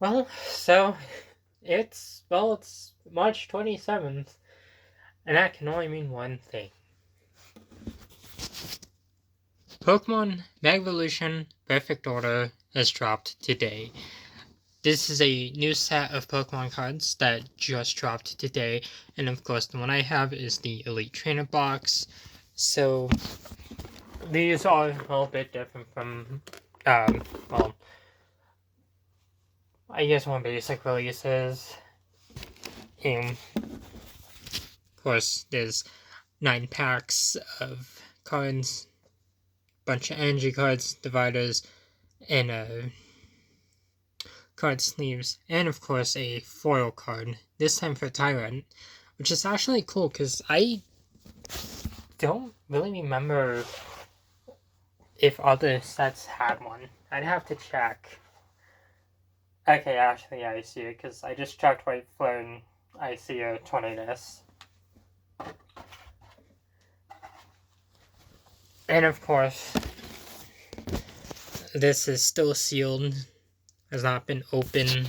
Well, so it's March 27th, and that can only mean one thing. Pokemon Mega Evolution Perfect Order has dropped today. This is a new set of Pokemon cards that just dropped today, and of course the one I have is the Elite Trainer box. So these are a little bit different from, well, I guess more basic releases. Of course, there's 9 packs of cards, bunch of energy cards, dividers, and card sleeves, and of course a foil card, this time for Tyrant, which is actually cool because I don't really remember if other sets had one. I'd have to check. Okay, actually, yeah, I see it because I just checked White Flare and I see a Tornadus. And of course, this is still sealed, has not been opened.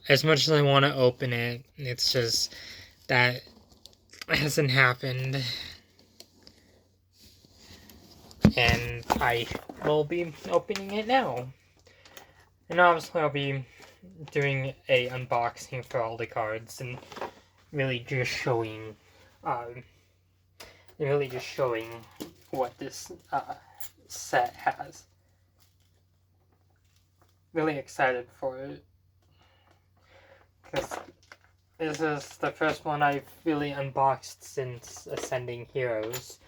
As much as I want to open it, it's just that hasn't happened. And I will be opening it now. And obviously I'll be doing a unboxing for all the cards and really just showing what this set has. Really excited for it, because this is the first one I've really unboxed since Ascending Heroes.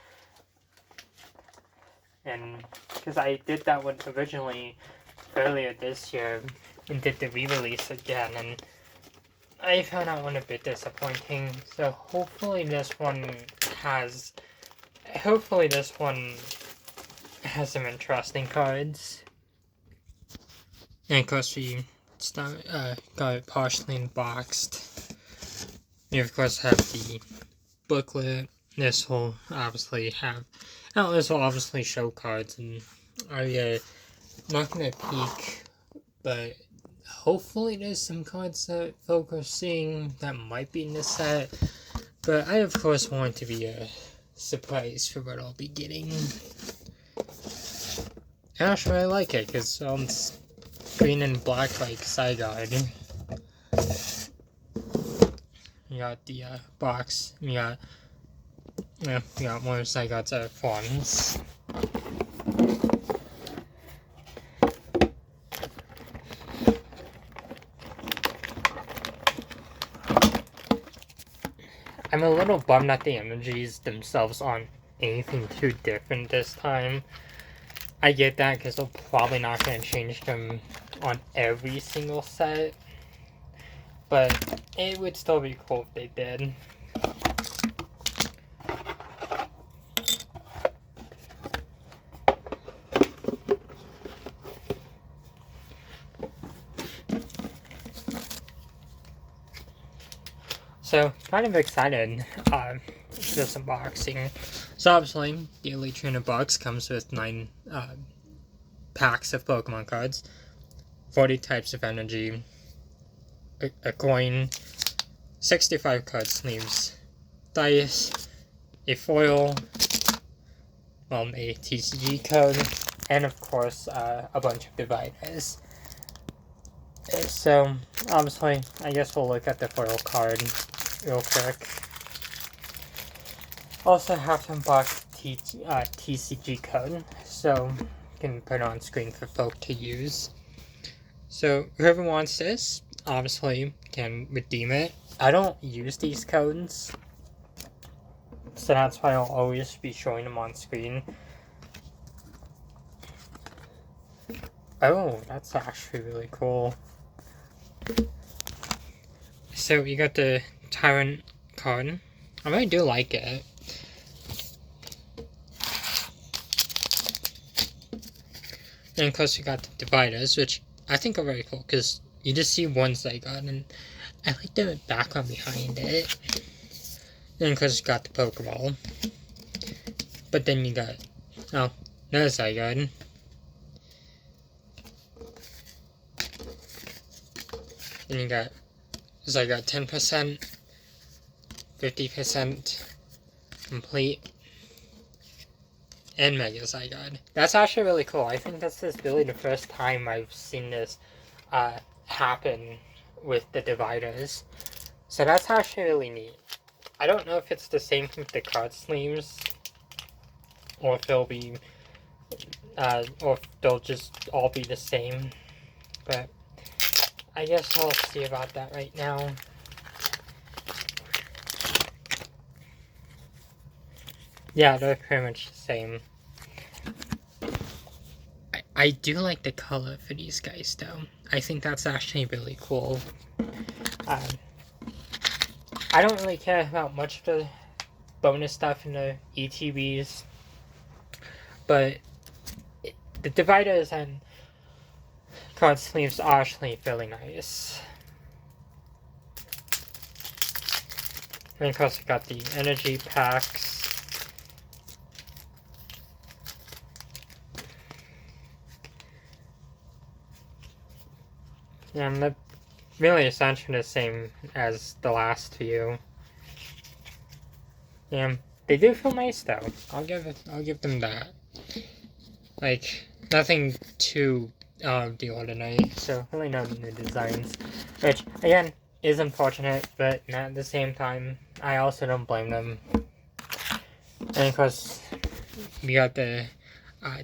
And because I did that one originally earlier this year and did the re-release again, and I found that one a bit disappointing. So hopefully this one has some interesting cards. And of course we got it partially unboxed. We of course have the booklet. This will obviously show cards, and I'm not gonna peek, but hopefully there's some cards that folk are seeing that might be in this set. But I of course want it to be a surprise for what I'll be getting. Actually, I like it because it's green and black like Zygarde. You got the box. You got more Zygarde's forms. I'm a little bummed that the energies themselves aren't anything too different this time. I get that because they're probably not going to change them on every single set, but it would still be cool if they did. So, kind of excited for this unboxing. So obviously, the Elite Trainer box comes with 9 packs of Pokemon cards, 40 types of energy, a coin, 65 card sleeves, dice, a foil, a TCG code, and of course a bunch of dividers. So obviously, I guess we'll look at the foil card real quick. Also have to unbox TCG code, so you can put it on screen for folk to use. So whoever wants this, obviously, can redeem it. I don't use these codes, so that's why I'll always be showing them on screen. Oh, that's actually really cool. So you got the Tyrant card. I really do like it. And of course you got the dividers, which I think are very cool because you just see one Zygarde, and I like the background behind it. And of course you got the Pokeball. But then you got, another Zygarde. And you got Zygarde 10%, 50% complete, and Mega Zygarde. That's actually really cool. I think this is really the first time I've seen this happen with the dividers. So that's actually really neat. I don't know if it's the same with the card sleeves, or if they'll be, or if they'll just all be the same. But I guess I'll see about that right now. Yeah, they're pretty much the same. I do like the color for these guys, though. I think that's actually really cool. I don't really care about much of the bonus stuff in the ETBs, but the dividers and card sleeves are actually really nice. And of course, we got the energy packs. Yeah, they're really essentially the same as the last few. Yeah, they do feel nice though. I'll give them that. Like, nothing too the ordinary. So really no new designs, which again is unfortunate, but at the same time, I also don't blame them. And of course, we got the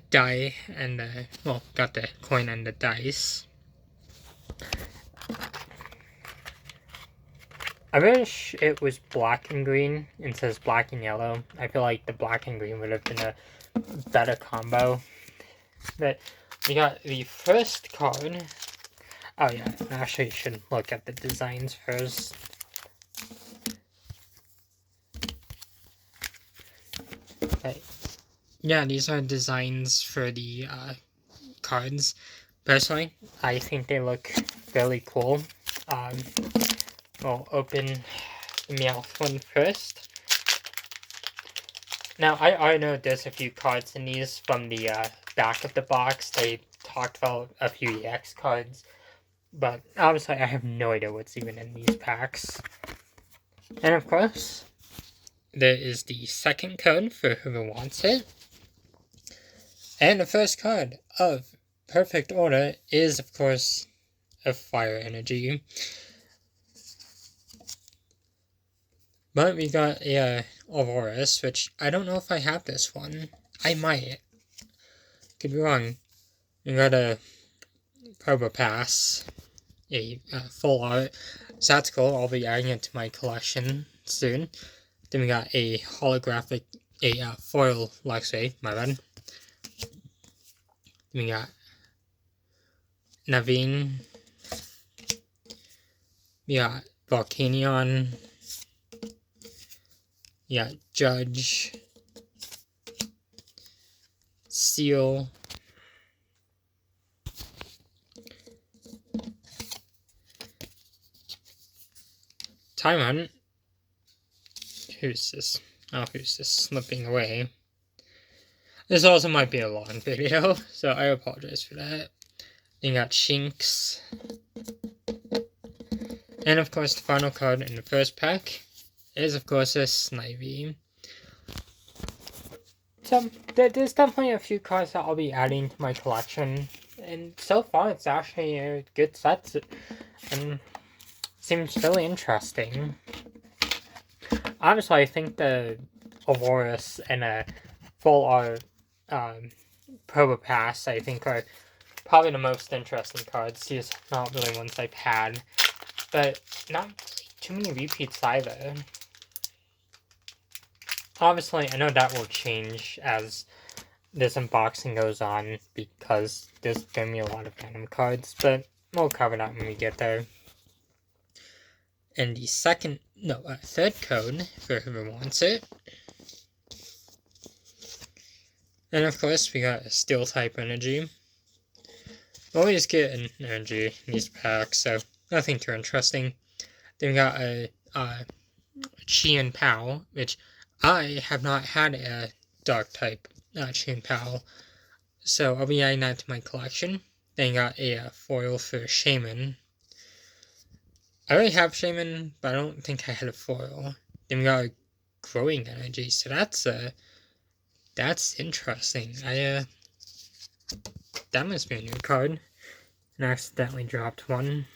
die and the, well, got the coin and the dice. I wish it was black and green instead of black and yellow. I feel like the black and green would have been a better combo. But we got the first card. Oh yeah, actually you should look at the designs first. Okay. Yeah, these are designs for the cards. Personally, I think they look really cool. We'll open the Meowth one first. Now, I know there's a few cards in these from the back of the box. They talked about a few EX cards, but obviously I have no idea what's even in these packs. And of course, there is the second code for whoever wants it. And the first card of perfect order is, of course, a fire energy. But we got a Aurorus, which I don't know if I have this one. I might. Could be wrong. We got a Probopass, a full art. So that's cool. I'll be adding it to my collection soon. Then we got a holographic, a foil Luxray, my bad. Then we got Naveen. We got Volcanion. Yeah, Judge, Seal, Time Hunt. Who's this? Oh, who's this slipping away? This also might be a long video, so I apologize for that. Then you got Shinx. And of course, the final card in the first pack is, of course, a Snivy. So, there's definitely a few cards that I'll be adding to my collection. And so far, it's actually a good set. And seems really interesting. Honestly, I think the Aurorus and a full art Probopass, I think, are probably the most interesting cards. These are not really ones I've had. But not too many repeats either. Obviously, I know that will change as this unboxing goes on because there's going to be a lot of random cards, but we'll cover that when we get there. And the third code for whoever wants it. And of course, we got a Steel type energy. Always get an energy in these packs, so nothing too interesting. Then we got a Chien Pao, which I have not had a Dark type Chien Pao, so I'll be adding that to my collection. Then got a foil for Shaman. I already have Shaman, but I don't think I had a foil. Then we got a Growing Energy, so that's interesting. That must be a new card. And I accidentally dropped one.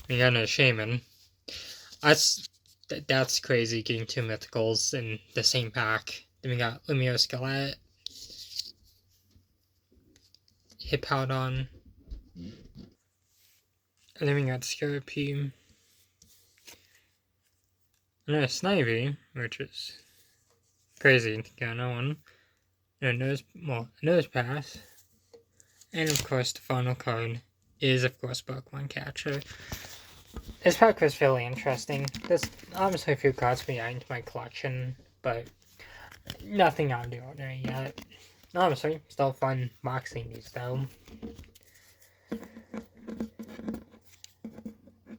We got a Shaman. That's crazy, getting 2 mythicals in the same pack. Then we got Lumio Skelet, Hippowdon, and then we got Scarapy, and a Snivy, which is crazy to get another one, and a Nose Pass, and of course the final card is of course Pokemon Catcher. This pack was fairly interesting. There's obviously a few cards to be added to my collection, but nothing out of the ordinary yet. Honestly, still fun boxing these though.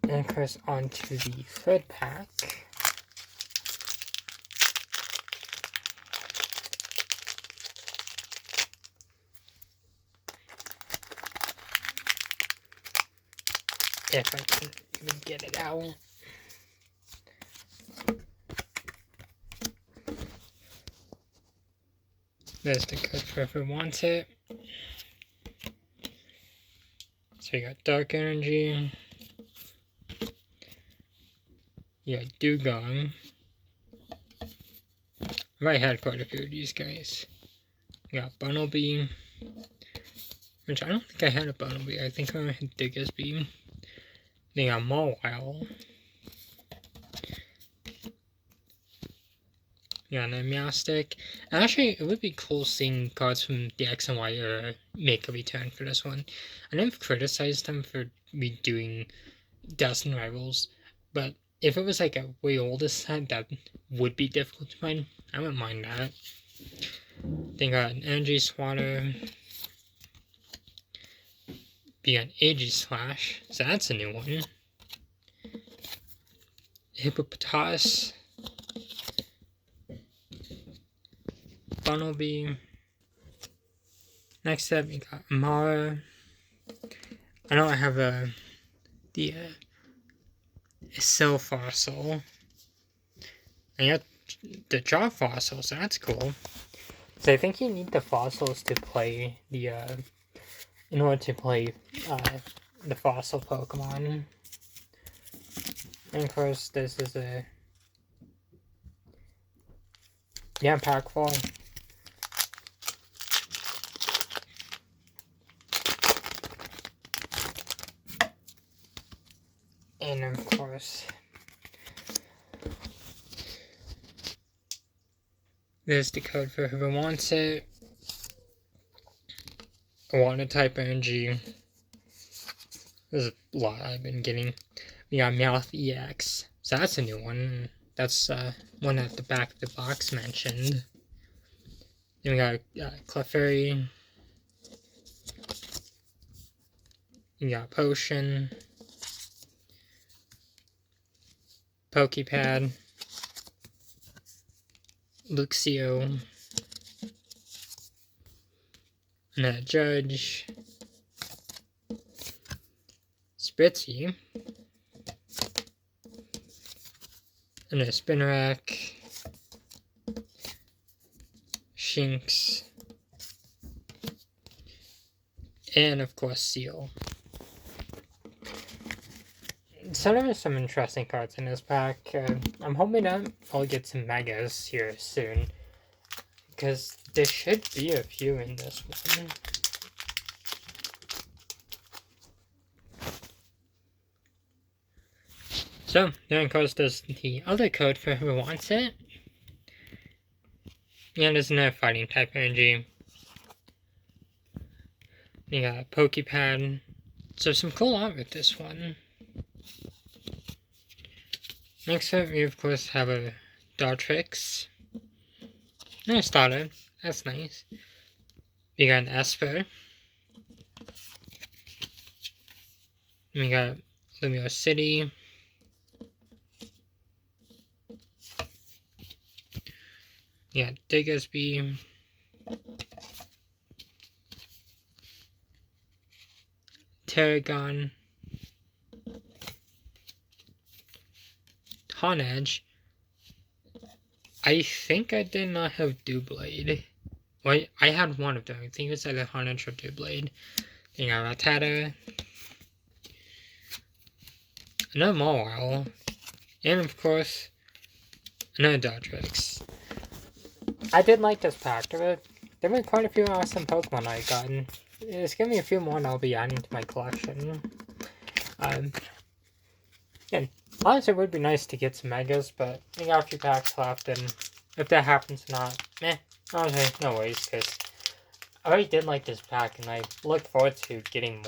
And of course, on to the third pack. If I can even get it out. There's the code for whoever wants it. So you got Dark Energy. You got Dugong. I've already had quite a few of these guys. You got Bunnelby. Which I don't think I had a Bunnelby. I think I had Diggersby. Then you got Mawile. Yeah, and then Meowstic. Actually, it would be cool seeing cards from the X and Y era make a return for this one. I never criticized them for redoing Dust and Rivals, but if it was like a way older set that would be difficult to find, I wouldn't mind that. Then got an Energy Swatter. Be an Aegislash, so that's a new one. Hippopotas. Bunnelby. Next up, we got Amara. I know I have the Cell Fossil. I got the Jaw Fossil, so that's cool. So I think you need the fossils to play the in order to play the fossil Pokemon. And of course, this is a pack full. And of course, there's the code for whoever wants it. Water type energy. There's a lot I've been getting. We got Meowth EX. So that's a new one. That's one at the back of the box mentioned. Then we got Clefairy. You got Potion. Pokepad. Luxio. And a Judge. Spritzy. And a Spinarak. Shinx. And of course Seal. So there are some interesting cards in this pack. I'm hoping that I'll get some Megas here soon, because there should be a few in this one. So, then of course there's the other code for who wants it. Yeah, there's another fighting type energy. You got Pokepad. So some cool art with this one. Next up, we of course have a Dartrix. No starter. That's nice. We got an Esper. We got Lumio City. We got Diggersby. Terragon. Honedge. I think I did not have Doublade. Well, I had one of them. I think it was either Honedge or Doublade. Then I got Rattata. Another Mawile. And of course, another Dodrix. I did like this pack. There were quite a few awesome Pokemon I gotten. Just give me a few more and I'll be adding to my collection. Yeah, honestly, it would be nice to get some Megas, but we got a few packs left, and if that happens or not, honestly, no worries, because I already did like this pack, and I look forward to getting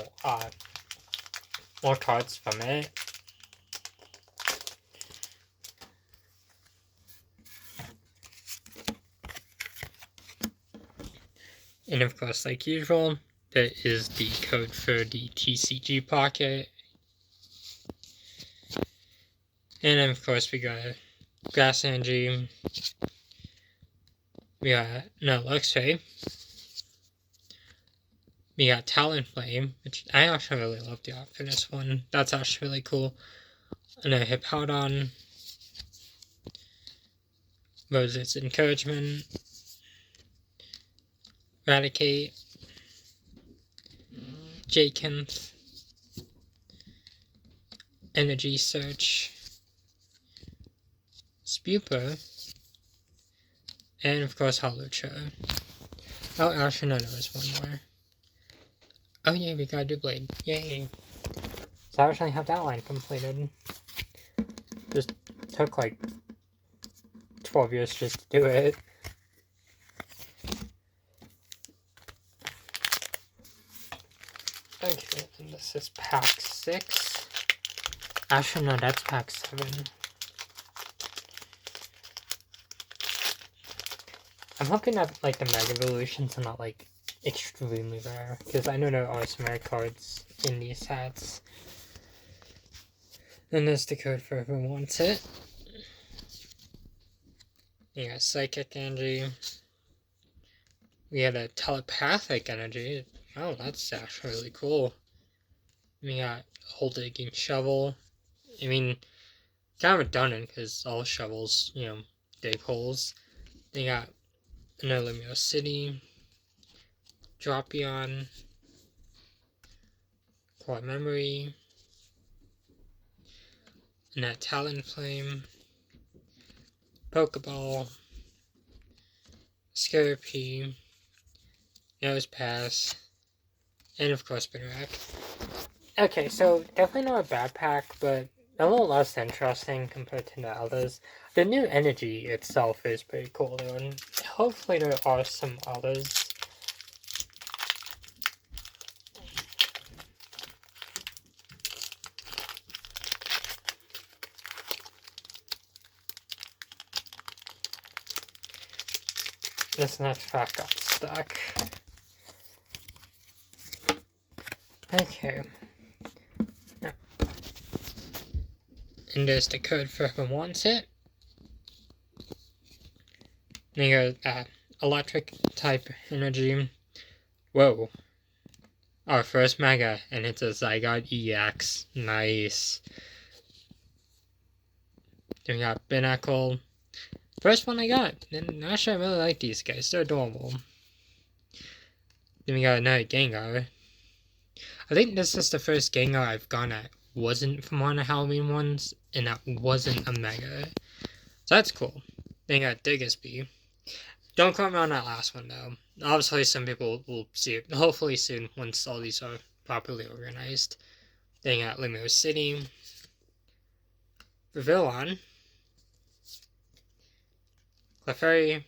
more cards from it. And of course, like usual, that is the code for the TCG Pocket. And then of course we got Grass Energy, we got Luxray, we got Talonflame, which I actually really love the art for this one. That's actually really cool. And a Hippowdon, Rose's Encouragement, Eradicate, Jakenth, Energy Search, Spuper, and of course Holocho. Oh, actually no, there was one more. Oh yeah, we got Doublade. Yay! So I actually have that line completed. Just took like 12 years just to do it. Okay, and this is pack 6. Actually, no, that's pack 7. I'm hoping that like the Mega Evolutions are not like extremely rare, because I know there are some rare cards in these sets. And there's the code for whoever wants it. We got Psychic Energy. We had a Telepathic Energy. Oh, that's actually really cool. We got Hole Digging Shovel. I mean, kind of redundant because all shovels, dig holes. They got another Lemio City, Dropion, Core Memory, and that Talonflame, Pokeball, Scarapy, Nosepass, and of course Spinarak. Okay, so definitely not a bad pack, but a little less interesting compared to the others. The new energy itself is pretty cool though, and hopefully there are some others. This next pack got stuck. Okay. Now, and there's the code for whoever wants it. And you got Electric type Energy. Whoa. Our first Mega, and it's a Zygarde EX. Nice. Then we got Binacle. First one I got. And actually, I really like these guys. They're adorable. Then we got another Gengar. I think this is the first Gengar I've gone that wasn't from one of the Halloween ones, and that wasn't a Mega. So that's cool. Then we got Diggersby. Don't quote me on that last one, though. Obviously, some people will see it hopefully soon once all these are properly organized. Then you got Lemio City, Vivillon, Clefairy,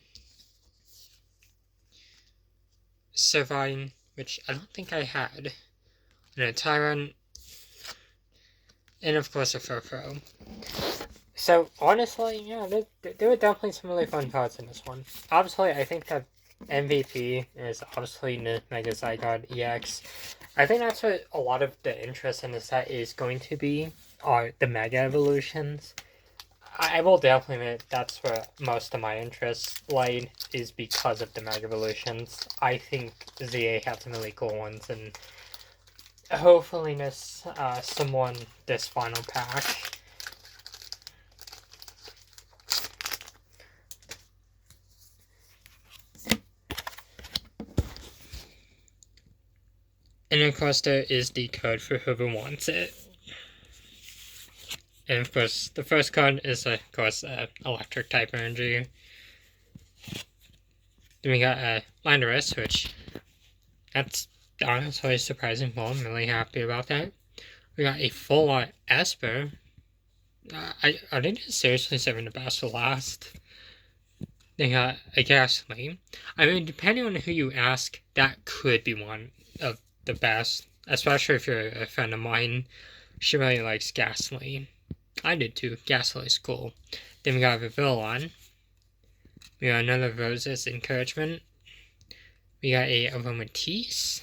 Servine, which I don't think I had, and a Tyrant, and of course a Furfrou. So, honestly, yeah, there were definitely some really fun cards in this one. Obviously, I think that MVP is obviously the Mega Zygarde EX. I think that's what a lot of the interest in the set is going to be, are the Mega Evolutions. I will definitely admit that's where most of my interest lied, is because of the Mega Evolutions. I think ZA had some really cool ones, and hopefully this final pack. And of course, there is the code for whoever wants it. And of course, the first card is, of course, electric type energy. Then we got Landorus, which that's honestly surprising. Well, I'm really happy about that. We got a full Esper. I didn't seriously saving the best for last. They got a Ghastly. I mean, depending on who you ask, that could be one of the best. Especially if you're a friend of mine. She really likes Ghastly. I did too. Ghastly's cool. Then we got Vivillon. We got another Rose's Encouragement. We got a Aromatisse.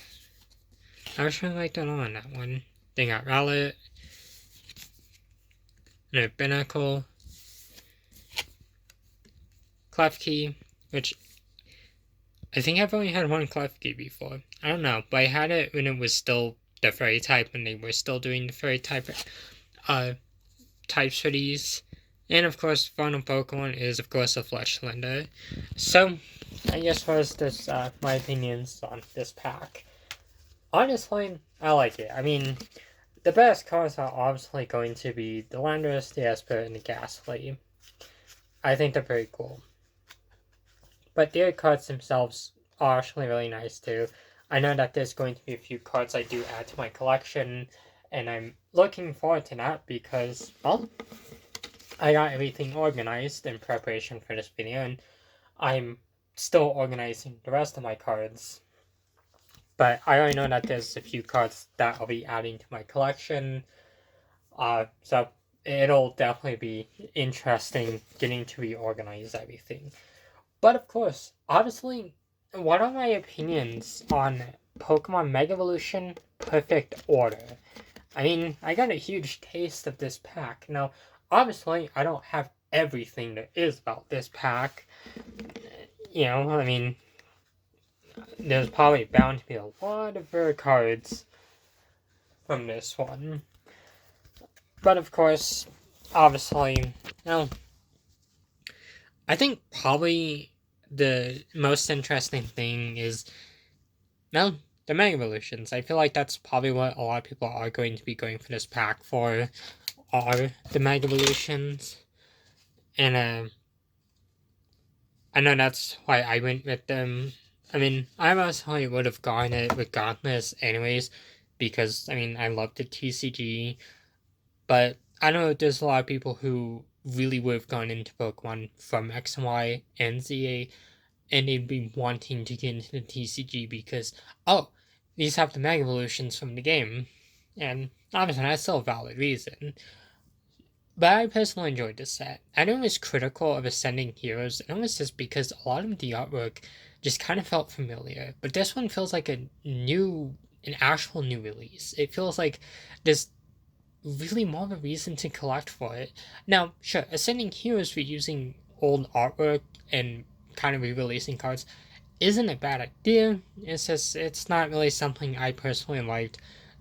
I was really like that on that one. Then got Rowlet. Another Binnacle. Klefki, which I think I've only had one Klefki before. I don't know, but I had it when it was still the fairy type, and they were still doing the fairy type types for these. And of course, final Pokemon is of course a Fletchlander. So, I guess was this my opinions on this pack. Honestly, I like it. I mean, the best cards are obviously going to be the Landorus, the Esper, and the Ghastly. I think they're pretty cool. But the cards themselves are actually really nice too. I know that there's going to be a few cards I do add to my collection, and I'm looking forward to that because, well, I got everything organized in preparation for this video, and I'm still organizing the rest of my cards. But I already know that there's a few cards that I'll be adding to my collection, so it'll definitely be interesting getting to reorganize everything. But of course, obviously, what are my opinions on Pokemon Mega Evolution Perfect Order? I mean, I got a huge taste of this pack. Now, obviously, I don't have everything there is about this pack. You know, I mean, there's probably bound to be a lot of rare cards from this one. But of course, obviously, you know, I think probably the most interesting thing is, no, the Mega Evolutions. I feel like that's probably what a lot of people are going to be going for this pack for, are the Mega Evolutions. And I know that's why I went with them. I mean, I mostly would have gone it regardless anyways, because, I mean, I love the TCG, but I know there's a lot of people who really would have gone into Pokemon from X and Y and ZA, and they'd be wanting to get into the TCG because, oh, these have the Mega Evolutions from the game, and obviously that's still a valid reason. But I personally enjoyed this set. I know it was critical of Ascending Heroes, and it was just because a lot of the artwork just kind of felt familiar, but this one feels like an actual new release. It feels like there's really more of a reason to collect for it. Now, sure, Ascending Heroes reusing old artwork and kind of re-releasing cards isn't a bad idea. It's just, it's not really something I personally liked,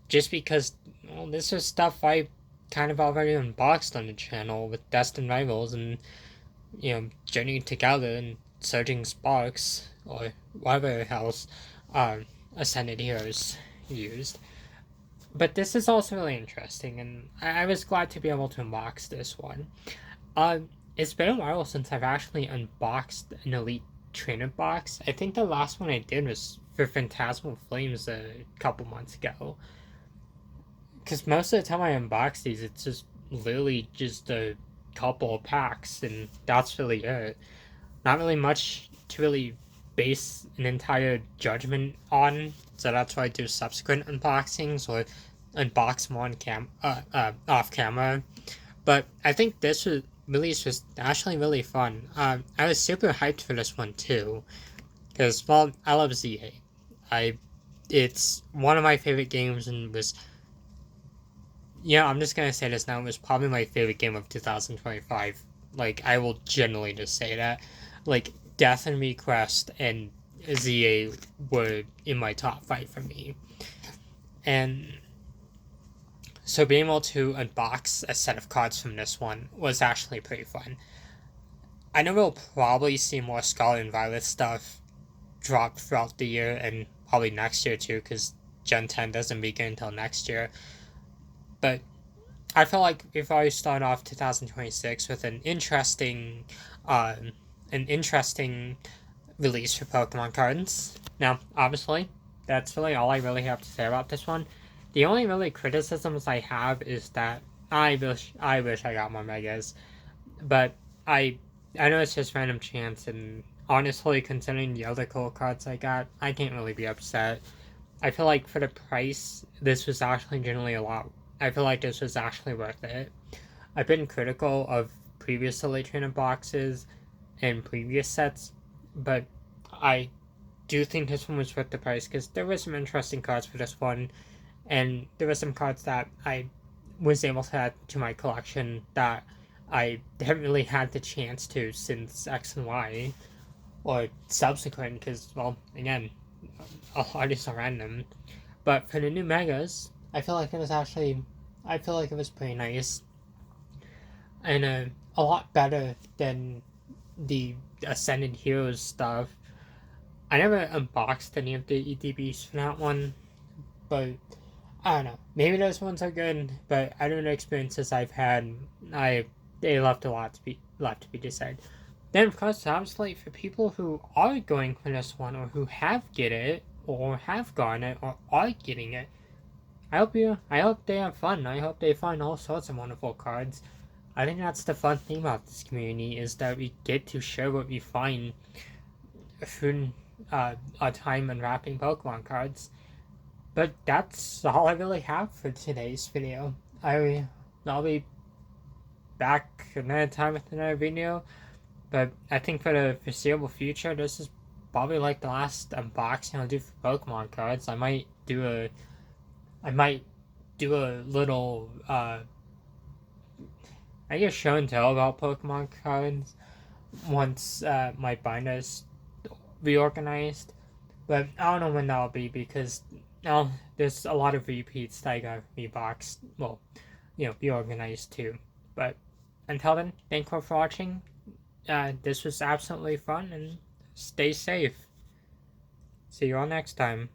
just because, well, this is stuff I kind of already unboxed on the channel with Destined Rivals and, you know, Journey Together and Surging Sparks, or whatever else Ascended Heroes used. But this is also really interesting, and I was glad to be able to unbox this one. It's been a while since I've actually unboxed an Elite Trainer box. I think the last one I did was for Phantasmal Flames a couple months ago. Because most of the time I unbox these, it's just literally just a couple of packs, and that's really it. Not really much to really base an entire judgment on, so that's why I do subsequent unboxings or unbox them on off camera. But I think this release was actually really fun. I was super hyped for this one too, because, well, I love ZA. It's one of my favorite games, and was, yeah, I'm just gonna say this now, it was probably my favorite game of 2025. Like, I will generally just say that. Like, Death and Request and ZA were in my top 5 for me. And so being able to unbox a set of cards from this one was actually pretty fun. I know we'll probably see more Scarlet and Violet stuff drop throughout the year, and probably next year too, because Gen 10 doesn't begin until next year. But I feel like we've always started off 2026 with an interesting release for Pokemon cards. Now, obviously, that's really all I really have to say about this one. The only really criticisms I have is that I wish I got more Megas, but I know it's just random chance, and honestly, considering the other cool cards I got, I can't really be upset. I feel like for the price, this was actually generally a lot. I feel like this was actually worth it. I've been critical of previous Elite Trainer boxes and previous sets, but I do think this one was worth the price because there were some interesting cards for this one, and there were some cards that I was able to add to my collection that I haven't really had the chance to since X and Y or subsequent because, well, again, a lot is random. But for the new Megas, I feel like it was pretty nice and a lot better than the Ascended Heroes stuff. I never unboxed any of the ETBs for that one, but I don't know. Maybe those ones are good, but I don't know the experiences I've had. They left a lot to be decided. Then, of course, obviously, for people who are going for this one, or who have get it, or have gotten it, or are getting it, I hope they have fun. I hope they find all sorts of wonderful cards. I think that's the fun thing about this community is that we get to share what we find through our time unwrapping Pokemon cards. But that's all I really have for today's video. I'll be back another time with another video, but I think for the foreseeable future, this is probably like the last unboxing I'll do for Pokemon cards. I might do a little I guess show and tell about Pokemon cards once my binder's reorganized, but I don't know when that'll be because now there's a lot of repeats that I got reboxed. Well, reorganized too. But until then, thank you for watching. This was absolutely fun, and stay safe. See you all next time.